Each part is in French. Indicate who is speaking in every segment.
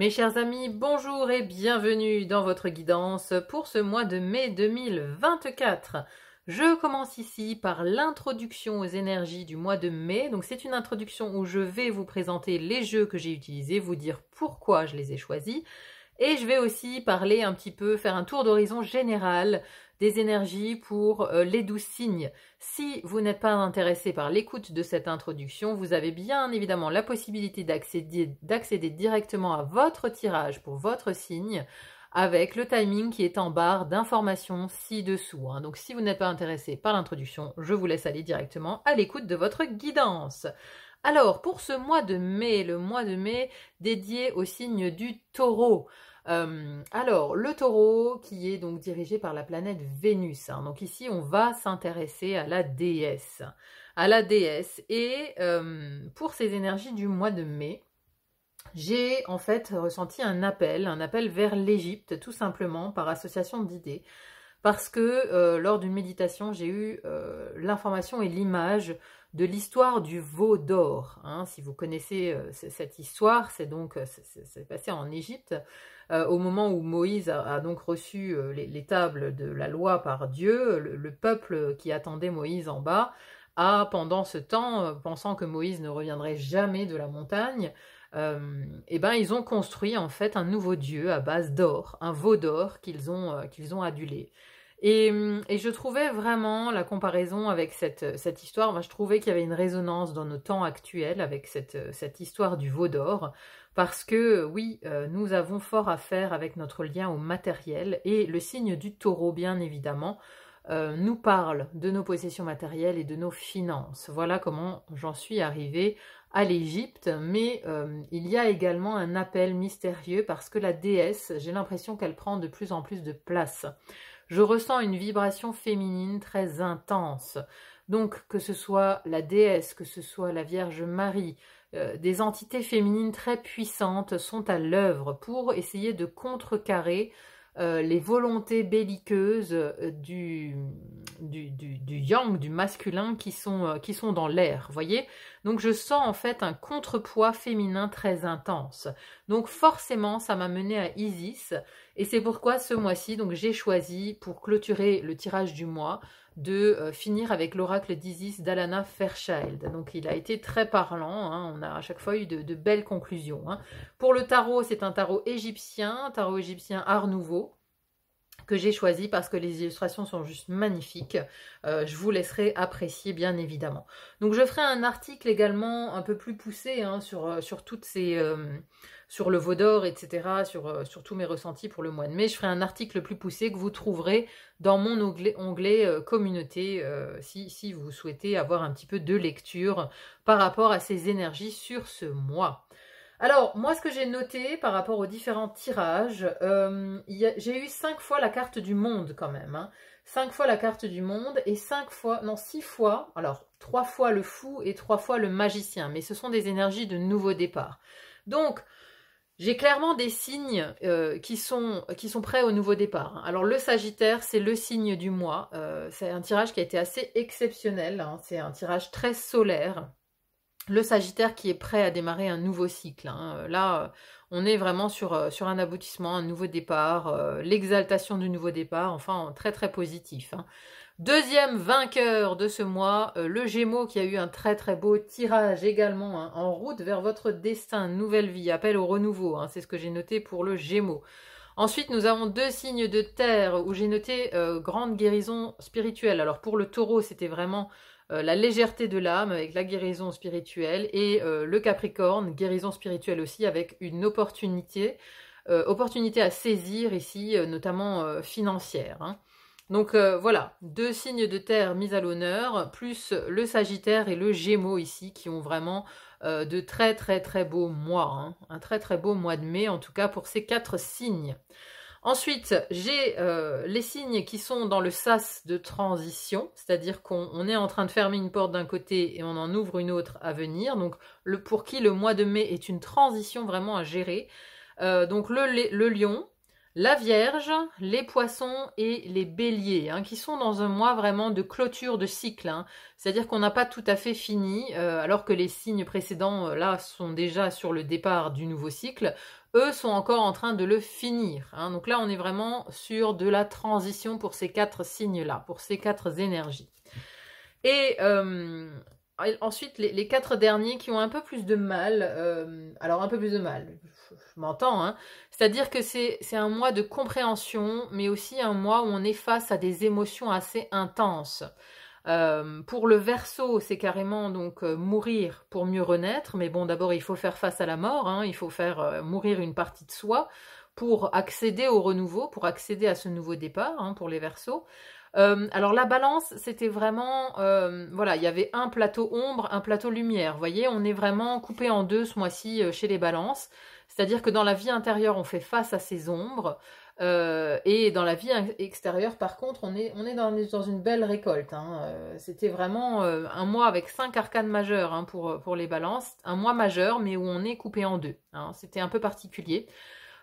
Speaker 1: Mes chers amis, bonjour et bienvenue dans votre guidance pour ce mois de mai 2024. Je commence ici par l'introduction aux énergies du mois de mai. Donc c'est une introduction où je vais vous présenter les jeux que j'ai utilisés, vous dire pourquoi je les ai choisis. Et je vais aussi parler un petit peu, faire un tour d'horizon général des énergies pour les 12 signes. Si vous n'êtes pas intéressé par l'écoute de cette introduction, vous avez bien évidemment la possibilité d'accéder directement à votre tirage pour votre signe avec le timing qui est en barre d'informations ci-dessous. Donc si vous n'êtes pas intéressé par l'introduction, je vous laisse aller directement à l'écoute de votre guidance. Alors, pour ce mois de mai, le mois de mai dédié au signe du taureau. Alors, le taureau qui est donc dirigé par la planète Vénus. Donc ici, on va s'intéresser à la déesse. Et pour ces énergies du mois de mai, j'ai en fait ressenti un appel vers l'Égypte, tout simplement, par association d'idées. Parce que lors d'une méditation, j'ai eu l'information et l'image de l'histoire du veau d'or. Si vous connaissez cette histoire, c'est passé en Égypte, au moment où Moïse a donc reçu les tables de la loi par Dieu. Le peuple qui attendait Moïse en bas a, pendant ce temps, pensant que Moïse ne reviendrait jamais de la montagne, ils ont construit en fait un nouveau dieu à base d'or, un veau d'or qu'ils ont adulé. Et je trouvais vraiment la comparaison avec cette histoire, je trouvais qu'il y avait une résonance dans nos temps actuels avec cette histoire du veau d'or, parce que oui, nous avons fort à faire avec notre lien au matériel, et le signe du taureau, bien évidemment, nous parle de nos possessions matérielles et de nos finances. Voilà comment j'en suis arrivée à l'Égypte, mais il y a également un appel mystérieux, parce que la déesse, j'ai l'impression qu'elle prend de plus en plus de place. Je ressens une vibration féminine très intense. Donc, que ce soit la déesse, que ce soit la Vierge Marie, des entités féminines très puissantes sont à l'œuvre pour essayer de contrecarrer les volontés belliqueuses du yang, du masculin, qui sont dans l'air, voyez. Donc je sens en fait un contrepoids féminin très intense. Donc forcément, ça m'a mené à Isis, et c'est pourquoi ce mois-ci, donc j'ai choisi, pour clôturer le tirage du mois, de finir avec l'oracle d'Isis d'Alana Fairchild. Donc il a été très parlant, on a à chaque fois eu de belles conclusions. Pour le tarot, c'est un tarot égyptien Art Nouveau, que j'ai choisi parce que les illustrations sont juste magnifiques. Je vous laisserai apprécier, bien évidemment. Donc je ferai un article également un peu plus poussé sur toutes ces... sur le veau d'or, etc., sur tous mes ressentis pour le mois de mai. Je ferai un article plus poussé que vous trouverez dans mon onglet communauté, si vous souhaitez avoir un petit peu de lecture par rapport à ces énergies sur ce mois. Alors, moi, ce que j'ai noté par rapport aux différents tirages, j'ai eu 5 fois la carte du monde quand même. 5 fois la carte du monde et 6 fois, alors 3 fois le fou et 3 fois le magicien. Mais ce sont des énergies de nouveau départ. Donc, j'ai clairement des signes qui sont prêts au nouveau départ. Alors, le Sagittaire, c'est le signe du mois. C'est un tirage qui a été assez exceptionnel. C'est un tirage très solaire. Le Sagittaire qui est prêt à démarrer un nouveau cycle. Là, on est vraiment sur un aboutissement, un nouveau départ, l'exaltation du nouveau départ, enfin très très positif. Deuxième vainqueur de ce mois, le Gémeaux, qui a eu un très très beau tirage également, en route vers votre destin, nouvelle vie, appel au renouveau, c'est ce que j'ai noté pour le Gémeaux. Ensuite, nous avons 2 signes de terre où j'ai noté grande guérison spirituelle. Alors pour le Taureau, c'était vraiment la légèreté de l'âme avec la guérison spirituelle, et le Capricorne, guérison spirituelle aussi avec une opportunité à saisir ici, notamment financière. Donc voilà, 2 signes de terre mis à l'honneur, plus le Sagittaire et le Gémeaux ici, qui ont vraiment de très très très beaux mois, un très très beau mois de mai, en tout cas pour ces 4 signes. Ensuite, j'ai les signes qui sont dans le sas de transition, c'est-à-dire qu'on est en train de fermer une porte d'un côté et on en ouvre une autre à venir. Donc, pour qui le mois de mai est une transition vraiment à gérer. Donc, le lion, la Vierge, les Poissons et les Béliers, qui sont dans un mois vraiment de clôture de cycle. C'est-à-dire qu'on n'a pas tout à fait fini, alors que les signes précédents, là, sont déjà sur le départ du nouveau cycle. eux sont encore en train de le finir. Hein. Donc là, on est vraiment sur de la transition pour ces 4 signes-là, pour ces 4 énergies. Et ensuite, les 4 derniers qui ont un peu plus de mal, alors un peu plus de mal, je m'entends, hein, c'est-à-dire que c'est un mois de compréhension, mais aussi un mois où on est face à des émotions assez intenses. Pour le Verseau, c'est carrément donc mourir pour mieux renaître, mais bon, d'abord il faut faire face à la mort, hein, il faut faire mourir une partie de soi pour accéder au renouveau, pour accéder à ce nouveau départ, hein, pour les Verseaux. Alors la balance, c'était vraiment, voilà, il y avait un plateau ombre, un plateau lumière. Vous voyez, on est vraiment coupé en deux ce mois-ci chez les balances. C'est-à-dire que dans la vie intérieure, on fait face à ces ombres. Et dans la vie extérieure, par contre, on est dans une belle récolte. Hein. C'était vraiment un mois avec 5 arcanes majeures hein, pour les balances. Un mois majeur, mais où on est coupé en deux. Hein. C'était un peu particulier.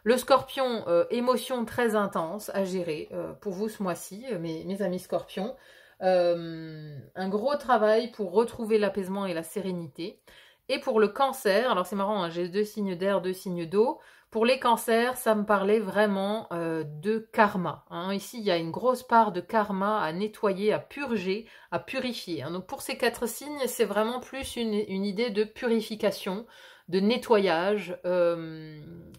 Speaker 1: Le Scorpion, émotion très intense à gérer pour vous ce mois-ci, mes amis Scorpions. Un gros travail pour retrouver l'apaisement et la sérénité. Et pour le Cancer, alors c'est marrant, hein, j'ai 2 signes d'air, 2 signes d'eau. Pour les Cancers, ça me parlait vraiment de karma. Hein. Ici, il y a une grosse part de karma à nettoyer, à purger, à purifier. Hein. Donc pour ces 4 signes, c'est vraiment plus une idée de purification, de nettoyage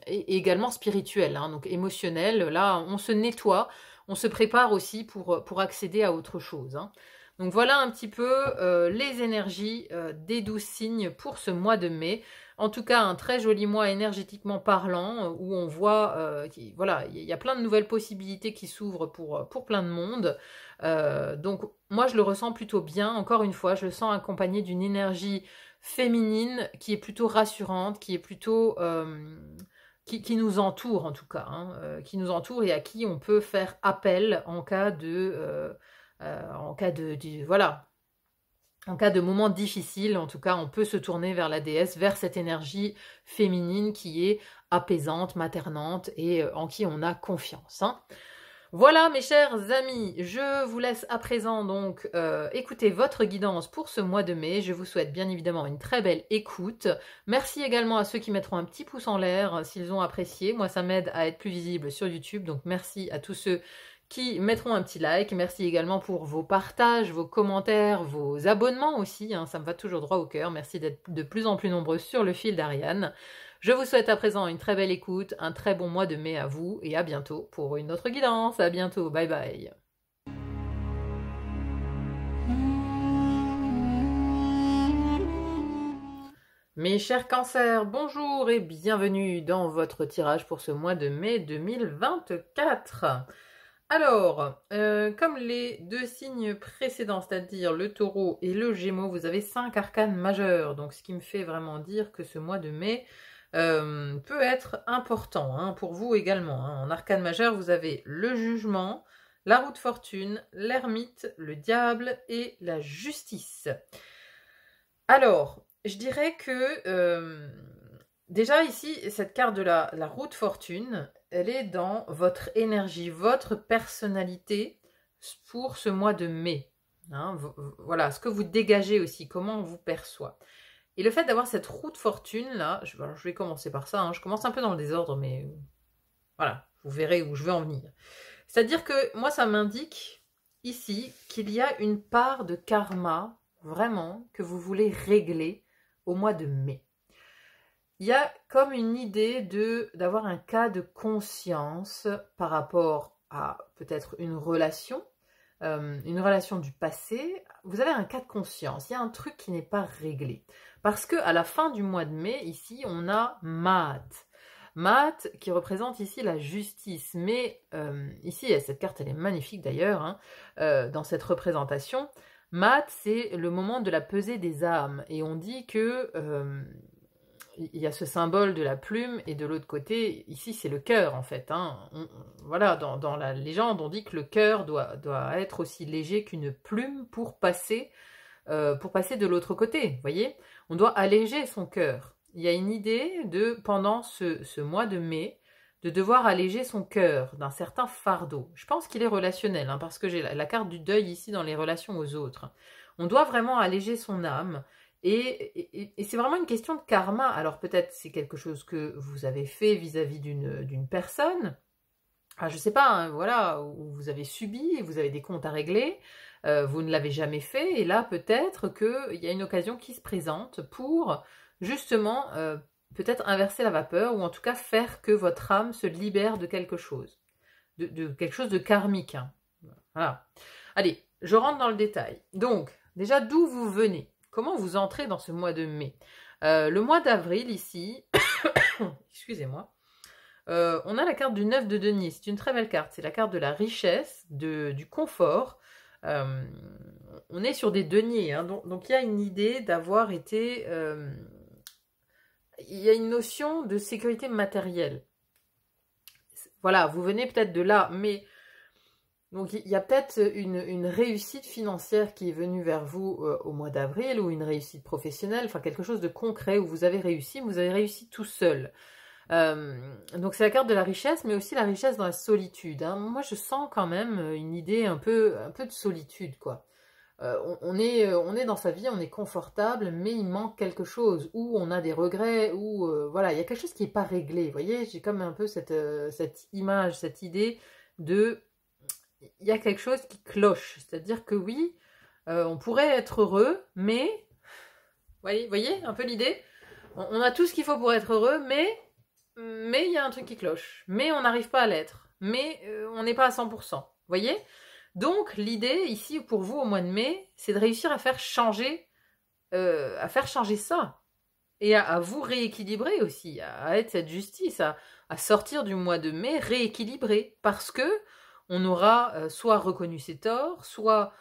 Speaker 1: et également spirituel, hein, donc émotionnel. Là, on se nettoie, on se prépare aussi pour accéder à autre chose. Hein. Donc voilà un petit peu les énergies des 12 signes pour ce mois de mai. En tout cas, un très joli mois énergétiquement parlant où on voit voilà, il y a plein de nouvelles possibilités qui s'ouvrent pour plein de monde. Donc moi, je le ressens plutôt bien. Encore une fois, je le sens accompagné d'une énergie féminine qui est plutôt rassurante, qui est plutôt qui nous entoure en tout cas, hein, qui nous entoure et à qui on peut faire appel en cas de voilà, en cas de moments difficiles. En tout cas, on peut se tourner vers la déesse, vers cette énergie féminine qui est apaisante, maternante et en qui on a confiance. Hein. Voilà mes chers amis, je vous laisse à présent donc écouter votre guidance pour ce mois de mai. Je vous souhaite bien évidemment une très belle écoute. Merci également à ceux qui mettront un petit pouce en l'air s'ils ont apprécié. Moi ça m'aide à être plus visible sur YouTube, donc merci à tous ceux qui mettront un petit like. Merci également pour vos partages, vos commentaires, vos abonnements aussi, hein, ça me va toujours droit au cœur. Merci d'être de plus en plus nombreux sur le fil d'Ariane. Je vous souhaite à présent une très belle écoute, un très bon mois de mai à vous et à bientôt pour une autre guidance. À bientôt, bye bye. Mes chers cancers, bonjour et bienvenue dans votre tirage pour ce mois de mai 2024. Alors, comme les 2 signes précédents, c'est-à-dire le taureau et le gémeaux, vous avez 5 arcanes majeures. Donc ce qui me fait vraiment dire que ce mois de mai peut être important hein, pour vous également. Hein. En arcane majeur, vous avez le jugement, la roue de fortune, l'ermite, le diable et la justice. Alors, je dirais que déjà ici, cette carte de la roue de fortune, elle est dans votre énergie, votre personnalité pour ce mois de mai. Hein, voilà, ce que vous dégagez aussi, comment on vous perçoit. Et le fait d'avoir cette roue de fortune, là, je vais commencer par ça, hein, je commence un peu dans le désordre, mais voilà, vous verrez où je veux en venir. C'est-à-dire que moi, ça m'indique ici qu'il y a une part de karma, vraiment, que vous voulez régler au mois de mai. Il y a comme une idée d'avoir un cas de conscience par rapport à peut-être une relation du passé. Vous avez un cas de conscience, il y a un truc qui n'est pas réglé. Parce qu'à la fin du mois de mai, ici, on a Maat. Maat qui représente ici la justice. Mais ici, cette carte, elle est magnifique d'ailleurs, hein, dans cette représentation. Maat, c'est le moment de la pesée des âmes. Et on dit que il y a ce symbole de la plume, et de l'autre côté, ici, c'est le cœur, en fait. Hein. Voilà, dans la légende, on dit que le cœur doit être aussi léger qu'une plume pour passer de l'autre côté, vous voyez. On doit alléger son cœur. Il y a une idée pendant ce mois de mai, de devoir alléger son cœur d'un certain fardeau. Je pense qu'il est relationnel, hein, parce que j'ai la carte du deuil ici dans les relations aux autres. On doit vraiment alléger son âme Et c'est vraiment une question de karma. Alors peut-être c'est quelque chose que vous avez fait vis-à-vis d'une personne. Ah, je sais pas, hein, voilà, où vous avez subi, et vous avez des comptes à régler, vous ne l'avez jamais fait, et là peut-être qu'il y a une occasion qui se présente pour justement peut-être inverser la vapeur, ou en tout cas faire que votre âme se libère de quelque chose, de quelque chose de karmique. Hein. Voilà. Allez, je rentre dans le détail. Donc, déjà, d'où vous venez? Comment vous entrez dans ce mois de mai? Le mois d'avril, ici, excusez-moi, on a la carte du 9 de denier. C'est une très belle carte. C'est la carte de la richesse, du confort. On est sur des deniers. Hein, donc, il y a une idée d'avoir été... il y a une notion de sécurité matérielle. Voilà, vous venez peut-être de là, mais... Donc, il y a peut-être une réussite financière qui est venue vers vous au mois d'avril, ou une réussite professionnelle, enfin quelque chose de concret où vous avez réussi, mais vous avez réussi tout seul. Donc c'est la carte de la richesse, mais aussi la richesse dans la solitude. Hein. Moi, je sens quand même une idée un peu de solitude, quoi. On est dans sa vie, on est confortable, mais il manque quelque chose, ou on a des regrets, ou voilà, il y a quelque chose qui n'est pas réglé. Vous voyez, j'ai comme un peu cette image, cette idée de... Il y a quelque chose qui cloche, c'est-à-dire que oui, on pourrait être heureux, mais... Voyez un peu l'idée? On a tout ce qu'il faut pour être heureux, mais il y a un truc qui cloche. Mais on n'arrive pas à l'être. Mais on n'est pas à 100%. Voyez? Donc, l'idée, ici, pour vous, au mois de mai, c'est de réussir à faire changer ça. Et à vous rééquilibrer aussi, à être cette justice, à sortir du mois de mai rééquilibré. Parce que on aura soit reconnu ses torts, soit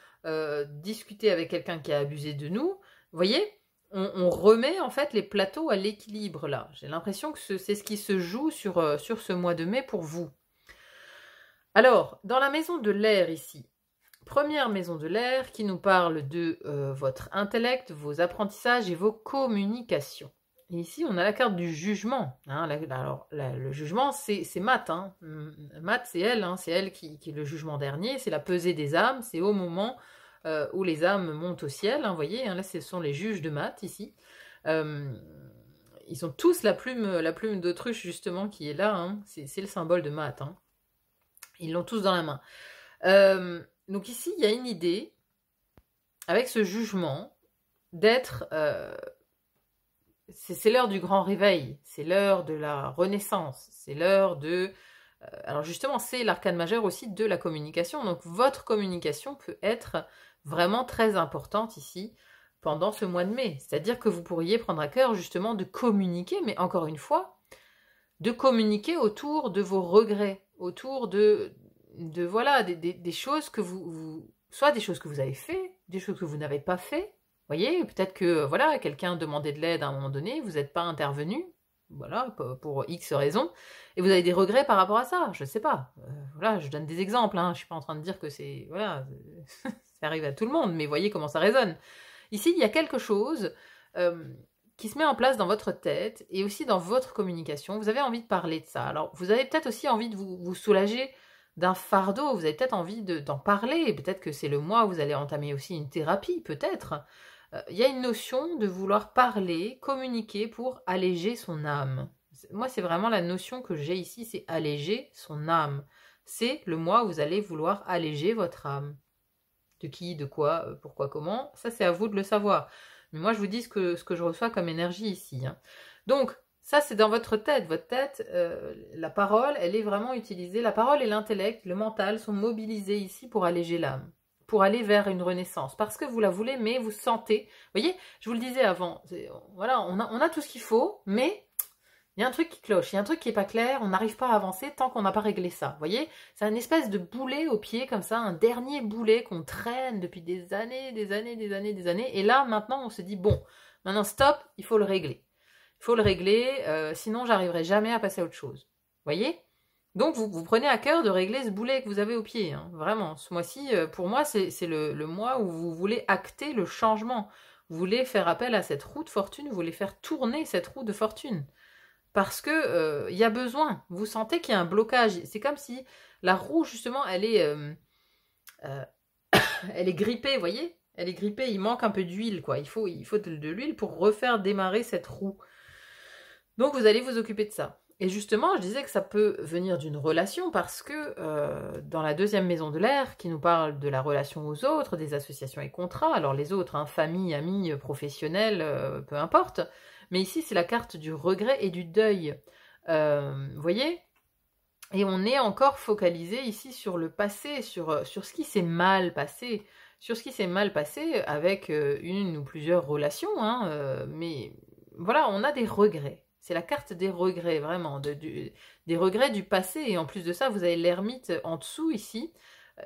Speaker 1: discuté avec quelqu'un qui a abusé de nous. Vous voyez, on remet en fait les plateaux à l'équilibre là. J'ai l'impression que c'est ce qui se joue sur ce mois de mai pour vous. Alors, dans la maison de l'air ici, première maison de l'air qui nous parle de votre intellect, vos apprentissages et vos communications. Et ici, on a la carte du jugement. Hein. Le jugement, c'est Math. Hein. Math, c'est elle. Hein. C'est elle qui est le jugement dernier. C'est la pesée des âmes. C'est au moment où les âmes montent au ciel. Hein, vous voyez, hein, là, ce sont les juges de Math, ici. Ils ont tous la plume d'autruche, justement, qui est là. Hein. C'est le symbole de Math. Hein. Ils l'ont tous dans la main. Donc ici, il y a une idée, avec ce jugement, d'être... c'est l'heure du grand réveil, c'est l'heure de la renaissance, c'est l'heure de... alors justement, c'est l'arcane majeur aussi de la communication, donc votre communication peut être vraiment très importante ici, pendant ce mois de mai. C'est-à-dire que vous pourriez prendre à cœur justement de communiquer, mais encore une fois, de communiquer autour de vos regrets, autour de voilà, des choses que soit des choses que vous avez fait, des choses que vous n'avez pas fait. Vous voyez, peut-être que voilà, quelqu'un demandait de l'aide à un moment donné, vous n'êtes pas intervenu, voilà, pour X raisons, et vous avez des regrets par rapport à ça, je ne sais pas. Voilà, je donne des exemples, hein, je ne suis pas en train de dire que c'est... Voilà, ça arrive à tout le monde, mais voyez comment ça résonne. Ici, il y a quelque chose qui se met en place dans votre tête et aussi dans votre communication. Vous avez envie de parler de ça. Alors, vous avez peut-être aussi envie de vous soulager d'un fardeau. Vous avez peut-être envie d'en parler. Peut-être que c'est le mois où vous allez entamer aussi une thérapie, peut-être. Il y a une notion de vouloir parler, communiquer pour alléger son âme. Moi, c'est vraiment la notion que j'ai ici, c'est alléger son âme. C'est le mois où vous allez vouloir alléger votre âme. De qui, de quoi, pourquoi, comment, ça c'est à vous de le savoir. Mais moi je vous dis ce que je reçois comme énergie ici. Hein. Donc, ça c'est dans votre tête. Votre tête, la parole, elle est vraiment utilisée. La parole et l'intellect, le mental sont mobilisés ici pour alléger l'âme. Pour aller vers une renaissance. Parce que vous la voulez, mais vous sentez. Vous voyez, je vous le disais avant, voilà, on a tout ce qu'il faut, mais... il y a un truc qui cloche, il y a un truc qui n'est pas clair, on n'arrive pas à avancer tant qu'on n'a pas réglé ça. Vous voyez, c'est une espèce de boulet au pied comme ça, un dernier boulet qu'on traîne depuis des années. Et là, maintenant, on se dit, bon, maintenant stop, il faut le régler. Il faut le régler, sinon j'arriverai jamais à passer à autre chose. Vous voyez? Donc vous prenez à cœur de régler ce boulet que vous avez au pied. Hein. Vraiment, ce mois-ci, pour moi, c'est le mois où vous voulez acter le changement. Vous voulez faire appel à cette roue de fortune, vous voulez faire tourner cette roue de fortune. Parce que y a besoin. Vous sentez qu'il y a un blocage. C'est comme si la roue, justement, elle est grippée, vous voyez. Elle est grippée, il manque un peu d'huile, quoi. Il faut de l'huile pour refaire démarrer cette roue. Donc vous allez vous occuper de ça. Et justement, je disais que ça peut venir d'une relation parce que dans la deuxième maison de l'air, qui nous parle de la relation aux autres, des associations et contrats, alors les autres, hein, famille, amis, professionnels, peu importe, mais ici c'est la carte du regret et du deuil. Vous voyez? Et on est encore focalisé ici sur le passé, sur ce qui s'est mal passé, sur ce qui s'est mal passé avec une ou plusieurs relations, hein, mais voilà, on a des regrets. C'est la carte des regrets, vraiment, des regrets du passé. Et en plus de ça, vous avez l'ermite en dessous ici,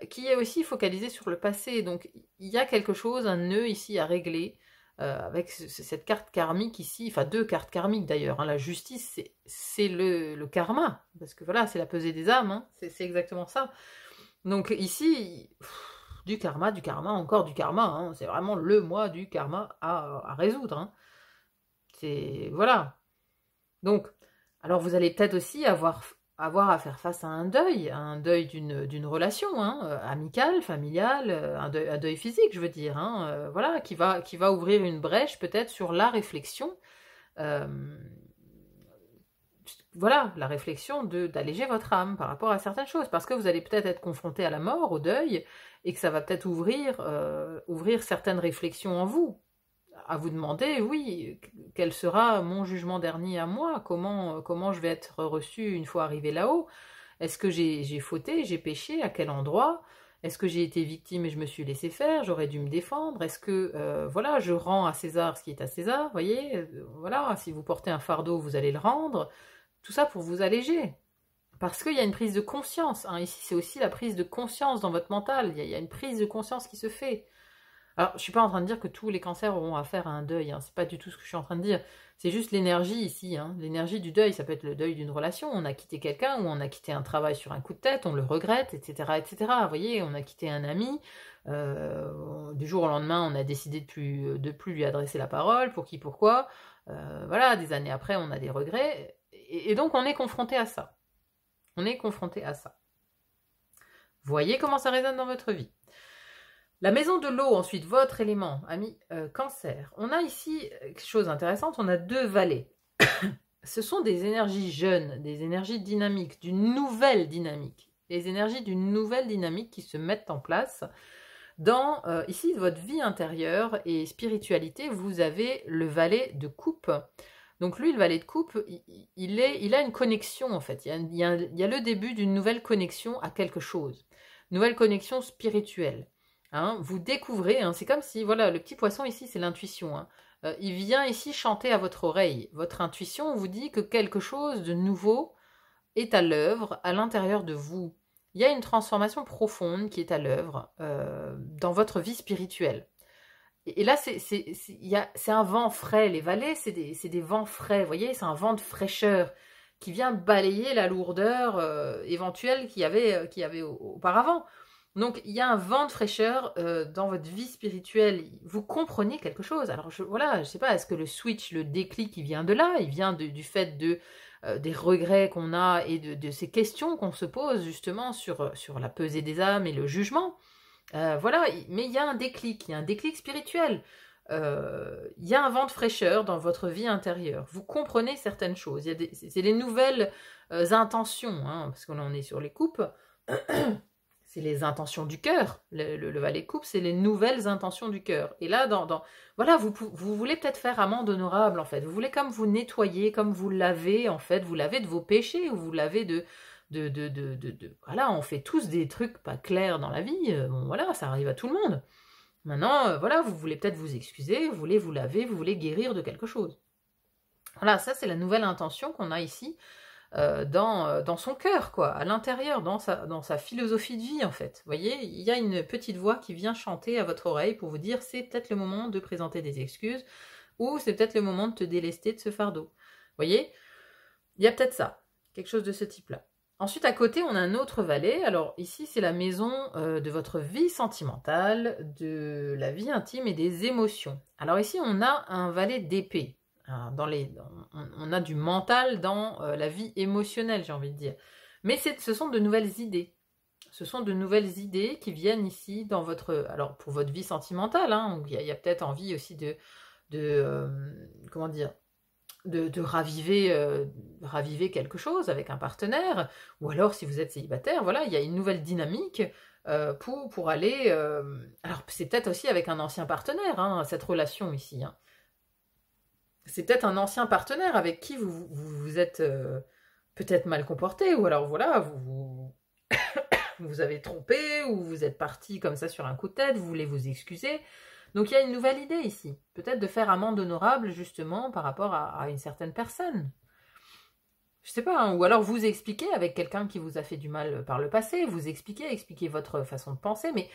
Speaker 1: qui est aussi focalisé sur le passé. Donc, il y a quelque chose, un nœud ici à régler, avec cette carte karmique ici, enfin deux cartes karmiques d'ailleurs. Hein. La justice, c'est le karma, parce que voilà, c'est la pesée des âmes, hein. C'est exactement ça. Donc ici, du karma, encore du karma. Hein. C'est vraiment le mois du karma à résoudre. Hein. C'est voilà. Donc, alors vous allez peut-être aussi avoir à faire face à un deuil d'une relation, hein, amicale, familiale, un deuil physique, je veux dire, hein, voilà, qui va ouvrir une brèche peut-être sur la réflexion, euh, voilà, la réflexion d'alléger votre âme par rapport à certaines choses, parce que vous allez peut-être être confronté à la mort, au deuil, et que ça va peut-être ouvrir certaines réflexions en vous. À vous demander, oui, quel sera mon jugement dernier à moi, comment je vais être reçu une fois arrivé là-haut, est-ce que j'ai fauté, j'ai péché, à quel endroit, est-ce que j'ai été victime et je me suis laissé faire, j'aurais dû me défendre, est-ce que, voilà, je rends à César ce qui est à César, voyez, voilà, si vous portez un fardeau, vous allez le rendre, tout ça pour vous alléger. Parce qu'il y a une prise de conscience, hein. Ici c'est aussi la prise de conscience dans votre mental, il y a une prise de conscience qui se fait. Alors, je suis pas en train de dire que tous les cancers auront affaire à un deuil, hein. C'est pas du tout ce que je suis en train de dire. C'est juste l'énergie ici, hein. L'énergie du deuil, ça peut être le deuil d'une relation. On a quitté quelqu'un ou on a quitté un travail sur un coup de tête, on le regrette, etc., etc. Vous voyez, on a quitté un ami. Du jour au lendemain, on a décidé de plus lui adresser la parole. Pour qui, pourquoi. Voilà, des années après, on a des regrets. Et donc, on est confronté à ça. On est confronté à ça. Voyez comment ça résonne dans votre vie. La maison de l'eau, ensuite, votre élément, ami cancer. On a ici quelque chose d'intéressant, on a deux vallées. Ce sont des énergies jeunes, des énergies dynamiques, d'une nouvelle dynamique. Les énergies d'une nouvelle dynamique qui se mettent en place. Dans, ici, votre vie intérieure et spiritualité, vous avez le valet de coupe. Donc lui, le valet de coupe, il a une connexion, en fait. Il y a le début d'une nouvelle connexion à quelque chose. Nouvelle connexion spirituelle. Hein, vous découvrez, hein, c'est comme si, voilà, le petit poisson ici, c'est l'intuition. Hein. Il vient ici chanter à votre oreille. Votre intuition vous dit que quelque chose de nouveau est à l'œuvre à l'intérieur de vous. Il y a une transformation profonde qui est à l'œuvre dans votre vie spirituelle. Et là, c'est un vent frais. Les vallées, c'est des vents frais. Vous voyez, c'est un vent de fraîcheur qui vient balayer la lourdeur éventuelle qu'il y avait auparavant. Donc, il y a un vent de fraîcheur dans votre vie spirituelle. Vous comprenez quelque chose. Alors, voilà, je sais pas, est-ce que le switch, le déclic, il vient de là? Il vient du fait des regrets qu'on a et de ces questions qu'on se pose justement sur la pesée des âmes et le jugement. Voilà, mais il y a un déclic spirituel. Il y a un vent de fraîcheur dans votre vie intérieure. Vous comprenez certaines choses. C'est les nouvelles intentions, hein, parce que là on est sur les coupes. C'est les intentions du cœur. Le valet de coupe, c'est les nouvelles intentions du cœur. Et là, voilà, vous voulez peut-être faire amende honorable, en fait. Vous voulez comme vous nettoyer, comme vous lavez, en fait. Vous lavez de vos péchés, ou vous lavez voilà, on fait tous des trucs pas clairs dans la vie. Bon, voilà, ça arrive à tout le monde. Maintenant, voilà, vous voulez peut-être vous excuser, vous voulez vous laver, vous voulez guérir de quelque chose. Voilà, ça, c'est la nouvelle intention qu'on a ici. Dans son cœur, quoi, à l'intérieur, dans sa philosophie de vie, en fait. Vous voyez, il y a une petite voix qui vient chanter à votre oreille pour vous dire c'est peut-être le moment de présenter des excuses ou c'est peut-être le moment de te délester de ce fardeau. Vous voyez, il y a peut-être ça, quelque chose de ce type-là. Ensuite, à côté, on a un autre valet. Alors ici, c'est la maison de votre vie sentimentale, de la vie intime et des émotions. Alors ici, on a un valet d'épée. On a du mental dans la vie émotionnelle, j'ai envie de dire. Mais ce sont de nouvelles idées. Ce sont de nouvelles idées qui viennent ici dans votre... Alors, pour votre vie sentimentale, hein, il y a peut-être envie aussi comment dire, de raviver quelque chose avec un partenaire, ou alors si vous êtes célibataire, voilà, il y a une nouvelle dynamique pour aller... alors, c'est peut-être aussi avec un ancien partenaire, hein, cette relation ici. Hein. C'est peut-être un ancien partenaire avec qui vous êtes peut-être mal comporté, ou alors voilà, vous avez trompé, ou vous êtes parti comme ça sur un coup de tête, vous voulez vous excuser. Donc il y a une nouvelle idée ici, peut-être de faire amende honorable justement par rapport à une certaine personne. Je sais pas, hein, ou alors vous expliquez avec quelqu'un qui vous a fait du mal par le passé, vous expliquez votre façon de penser, mais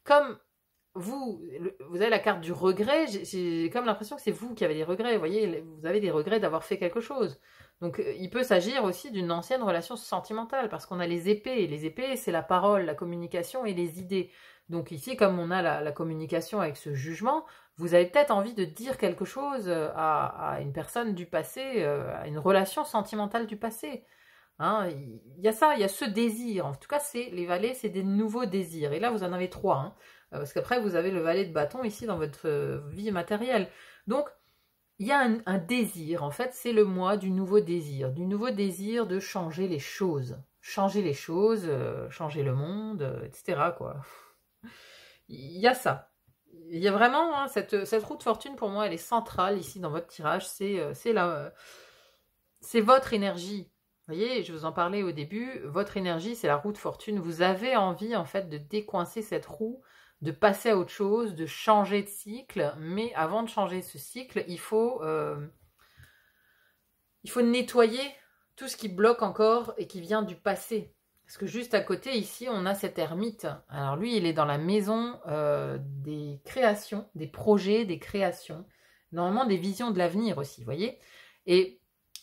Speaker 1: comme vous avez la carte du regret, j'ai comme l'impression que c'est vous qui avez des regrets, vous voyez, vous avez des regrets d'avoir fait quelque chose. Donc il peut s'agir aussi d'une ancienne relation sentimentale, parce qu'on a les épées, c'est la parole, la communication et les idées. Donc ici, comme on a la communication avec ce jugement, vous avez peut-être envie de dire quelque chose à une personne du passé, à une relation sentimentale du passé. Hein, il y a ça, il y a ce désir. En tout cas, les valets, c'est des nouveaux désirs. Et là, vous en avez 3. Hein, parce qu'après, vous avez le valet de bâton ici dans votre vie matérielle. Donc, il y a un désir. En fait, c'est le mois du nouveau désir de changer les choses. Changer les choses, changer le monde, etc. quoi. Il y a ça. Il y a vraiment, hein, cette roue de fortune, pour moi, elle est centrale ici dans votre tirage. C'est votre énergie. Vous voyez, je vous en parlais au début, votre énergie, c'est la roue de fortune. Vous avez envie, en fait, de décoincer cette roue, de passer à autre chose, de changer de cycle. Mais avant de changer ce cycle, il faut nettoyer tout ce qui bloque encore et qui vient du passé. Parce que juste à côté, ici, on a cet ermite. Alors lui, il est dans la maison des créations, des projets, des créations. Normalement, des visions de l'avenir aussi, vous voyez. Et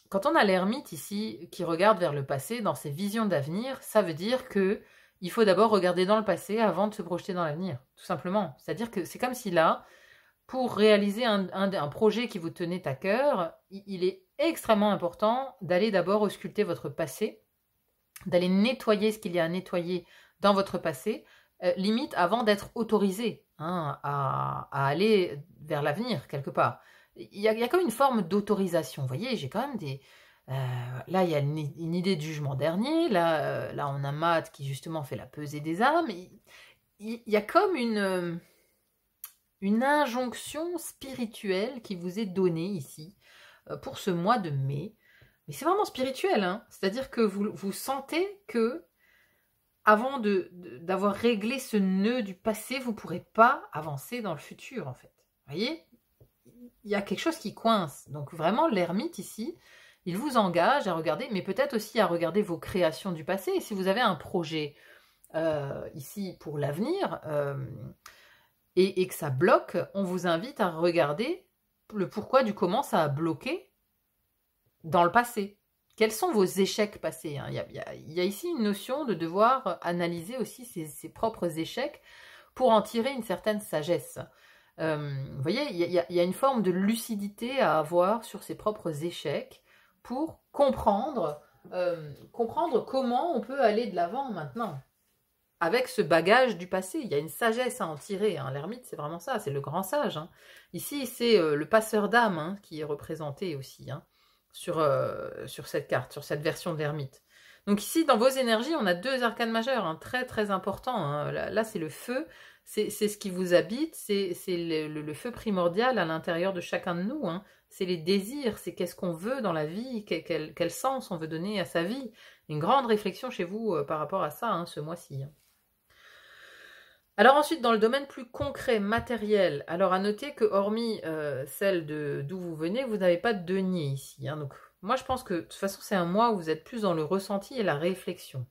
Speaker 1: quand on a l'ermite ici, qui regarde vers le passé, dans ses visions d'avenir, ça veut dire que il faut d'abord regarder dans le passé avant de se projeter dans l'avenir, tout simplement. C'est-à-dire que c'est comme si là, pour réaliser un projet qui vous tenait à cœur, il est extrêmement important d'aller d'abord ausculter votre passé, d'aller nettoyer ce qu'il y a à nettoyer dans votre passé, limite avant d'être autorisé à aller vers l'avenir, quelque part. Il y a comme une forme d'autorisation. Vous voyez, j'ai quand même des... là, il y a une idée de jugement dernier. Là, on a Matt qui, justement, fait la pesée des âmes. Il y a comme une injonction spirituelle qui vous est donnée ici pour ce mois de mai. Mais c'est vraiment spirituel, hein. C'est-à-dire que vous sentez que avant d'avoir réglé ce nœud du passé, vous ne pourrez pas avancer dans le futur, en fait. Vous voyez ? Il y a quelque chose qui coince. Donc vraiment, l'ermite ici, il vous engage à regarder, mais peut-être aussi à regarder vos créations du passé. Et si vous avez un projet ici pour l'avenir et que ça bloque, on vous invite à regarder le pourquoi du comment ça a bloqué dans le passé. Quels sont vos échecs passés, hein? Il y a ici une notion de devoir analyser aussi ses propres échecs pour en tirer une certaine sagesse. Vous voyez, il y a une forme de lucidité à avoir sur ses propres échecs pour comprendre comment on peut aller de l'avant maintenant. Avec ce bagage du passé, il y a une sagesse à en tirer. Hein. L'ermite, c'est vraiment ça, c'est le grand sage. Hein. Ici, c'est le passeur d'âme qui est représenté aussi sur cette carte, sur cette version de l'ermite. Donc ici, dans vos énergies, on a 2 arcanes majeures, très très importants. Là, c'est le feu, c'est ce qui vous habite, c'est le feu primordial à l'intérieur de chacun de nous. C'est les désirs, c'est qu'est-ce qu'on veut dans la vie, quel sens on veut donner à sa vie. Une grande réflexion chez vous par rapport à ça, ce mois-ci. Alors ensuite, dans le domaine plus concret, matériel, alors à noter que hormis celle d'où vous venez, vous n'avez pas de denier ici. Donc moi, je pense que de toute façon, c'est un mois où vous êtes plus dans le ressenti et la réflexion.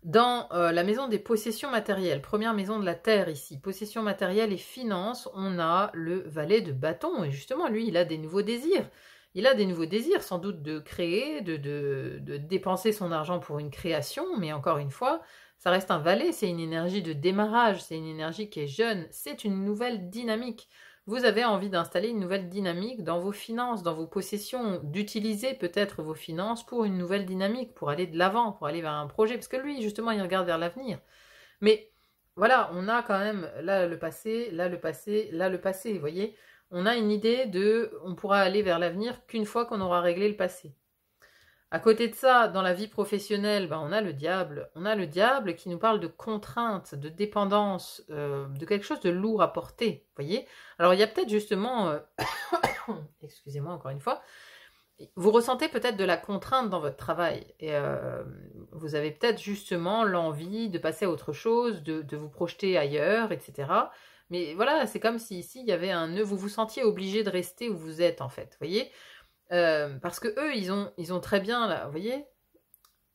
Speaker 1: Dans la maison des possessions matérielles, première maison de la terre ici, possessions matérielles et finances, on a le valet de bâton. Et justement, lui, il a des nouveaux désirs. Il a des nouveaux désirs, sans doute de créer, de dépenser son argent pour une création, mais encore une fois, ça reste un valet, c'est une énergie de démarrage, c'est une énergie qui est jeune, c'est une nouvelle dynamique. vous avez envie d'installer une nouvelle dynamique dans vos finances, dans vos possessions, d'utiliser peut-être vos finances pour une nouvelle dynamique, pour aller de l'avant, pour aller vers un projet, parce que lui, justement, il regarde vers l'avenir. Mais voilà, on a quand même là le passé, là le passé, là le passé, vous voyez. On a une idée on pourra aller vers l'avenir qu'une fois qu'on aura réglé le passé. À côté de ça, dans la vie professionnelle, on a le diable. On a le diable qui nous parle de contraintes, de dépendance, de quelque chose de lourd à porter, vous voyez. Alors il y a peut-être justement, excusez-moi encore une fois, vous ressentez peut-être de la contrainte dans votre travail et vous avez peut-être justement l'envie de passer à autre chose, de vous projeter ailleurs, etc. Mais voilà, c'est comme si ici il y avait un nœud, vous vous sentiez obligé de rester où vous êtes en fait, vous voyez, parce que eux ils ont très bien, là, vous voyez,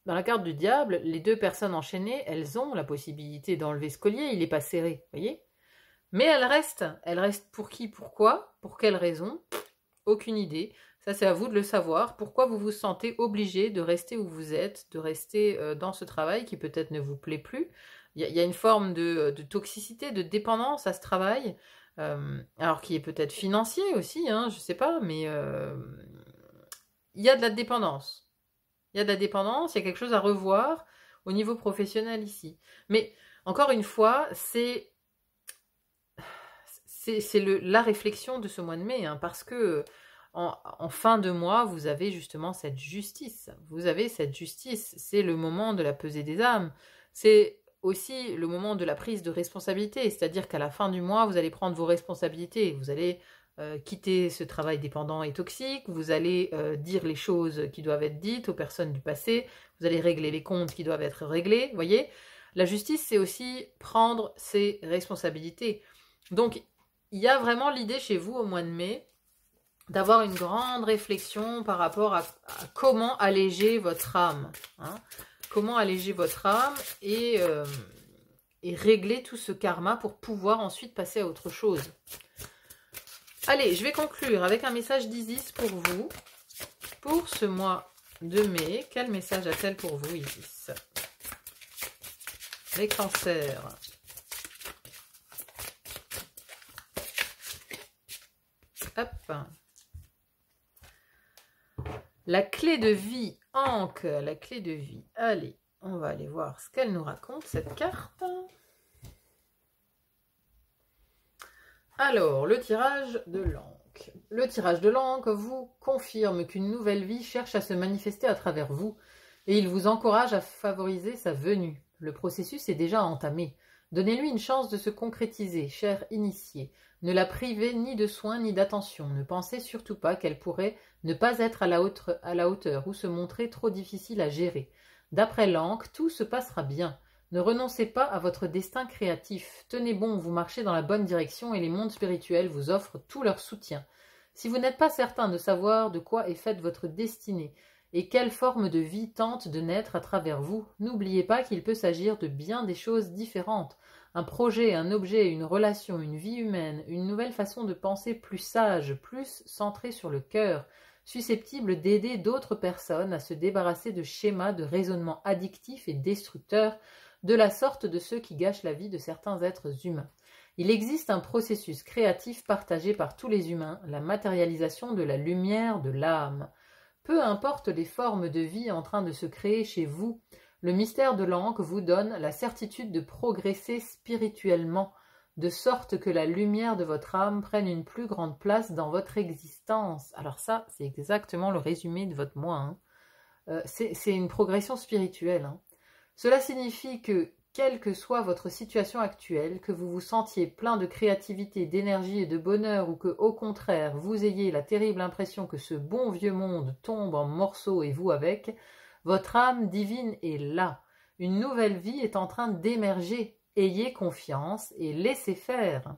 Speaker 1: dans la carte du diable, les deux personnes enchaînées, elles ont la possibilité d'enlever ce collier, il n'est pas serré, vous voyez, mais elles restent pour qui, pourquoi, pour quelle raison, aucune idée. Ça, c'est à vous de le savoir. Pourquoi vous vous sentez obligé de rester où vous êtes, de rester dans ce travail qui peut-être ne vous plaît plus. Il y a une forme de toxicité, de dépendance à ce travail, alors qui est peut-être financier aussi, hein, je ne sais pas, mais il y a de la dépendance. Il y a de la dépendance, il y a quelque chose à revoir au niveau professionnel ici. Mais encore une fois, c'est la réflexion de ce mois de mai, hein, parce que en fin de mois, vous avez justement cette justice. Vous avez cette justice. C'est le moment de la pesée des âmes. C'est aussi le moment de la prise de responsabilité. C'est-à-dire qu'à la fin du mois, vous allez prendre vos responsabilités. Vous allez quitter ce travail dépendant et toxique. Vous allez dire les choses qui doivent être dites aux personnes du passé. Vous allez régler les comptes qui doivent être réglés. Vous voyez, la justice, c'est aussi prendre ses responsabilités. Donc, il y a vraiment l'idée chez vous au mois de mai d'avoir une grande réflexion par rapport à comment alléger votre âme. Hein, comment alléger votre âme et régler tout ce karma pour pouvoir ensuite passer à autre chose. Allez, je vais conclure avec un message d'Isis pour vous, pour ce mois de mai. Quel message a-t-elle pour vous, Isis? Les cancers. Hop. La clé de vie, Ankh, la clé de vie. Allez, on va aller voir ce qu'elle nous raconte, cette carte. Alors, le tirage de l'Ankh. Le tirage de l'Ankh vous confirme qu'une nouvelle vie cherche à se manifester à travers vous et il vous encourage à favoriser sa venue. Le processus est déjà entamé. Donnez-lui une chance de se concrétiser, cher initié. Ne la privez ni de soins ni d'attention. Ne pensez surtout pas qu'elle pourrait ne pas être à la hauteur ou se montrer trop difficile à gérer. D'après l'Ankh, tout se passera bien. Ne renoncez pas à votre destin créatif. Tenez bon, vous marchez dans la bonne direction et les mondes spirituels vous offrent tout leur soutien. Si vous n'êtes pas certain de savoir de quoi est faite votre destinée et quelle forme de vie tente de naître à travers vous, n'oubliez pas qu'il peut s'agir de bien des choses différentes. Un projet, un objet, une relation, une vie humaine, une nouvelle façon de penser plus sage, plus centrée sur le cœur, susceptible d'aider d'autres personnes à se débarrasser de schémas de raisonnement addictifs et destructeurs, de la sorte de ceux qui gâchent la vie de certains êtres humains. Il existe un processus créatif partagé par tous les humains, la matérialisation de la lumière de l'âme. Peu importe les formes de vie en train de se créer chez vous, le mystère de l'Ankh vous donne la certitude de progresser spirituellement, de sorte que la lumière de votre âme prenne une plus grande place dans votre existence. Alors ça, c'est exactement le résumé de votre mois. Hein. C'est une progression spirituelle. Hein. Cela signifie que, quelle que soit votre situation actuelle, que vous vous sentiez plein de créativité, d'énergie et de bonheur, ou que, au contraire, vous ayez la terrible impression que ce bon vieux monde tombe en morceaux et vous avec, votre âme divine est là. Une nouvelle vie est en train d'émerger. Ayez confiance et laissez faire.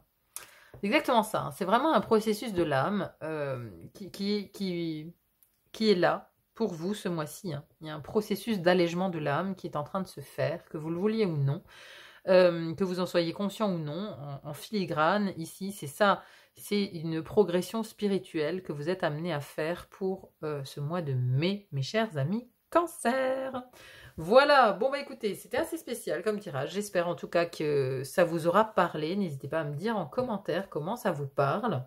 Speaker 1: C'est exactement ça. Hein. C'est vraiment un processus de l'âme qui est là pour vous ce mois-ci. Hein. Il y a un processus d'allègement de l'âme qui est en train de se faire, que vous le vouliez ou non, que vous en soyez conscient ou non, en filigrane, ici, c'est ça. C'est une progression spirituelle que vous êtes amené à faire pour ce mois de mai, mes chers amis Cancer. Voilà, bon bah écoutez, c'était assez spécial comme tirage. J'espère en tout cas que ça vous aura parlé. N'hésitez pas à me dire en commentaire comment ça vous parle.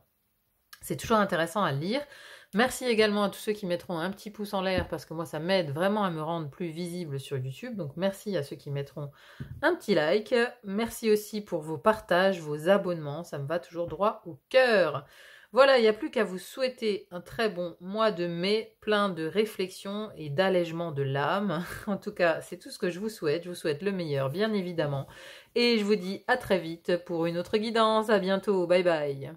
Speaker 1: C'est toujours intéressant à lire. Merci également à tous ceux qui mettront un petit pouce en l'air parce que moi ça m'aide vraiment à me rendre plus visible sur YouTube. Donc merci à ceux qui mettront un petit like. Merci aussi pour vos partages, vos abonnements. Ça me va toujours droit au cœur. Voilà, il n'y a plus qu'à vous souhaiter un très bon mois de mai, plein de réflexion et d'allègement de l'âme. En tout cas, c'est tout ce que je vous souhaite. Je vous souhaite le meilleur, bien évidemment. Et je vous dis à très vite pour une autre guidance. À bientôt. Bye bye.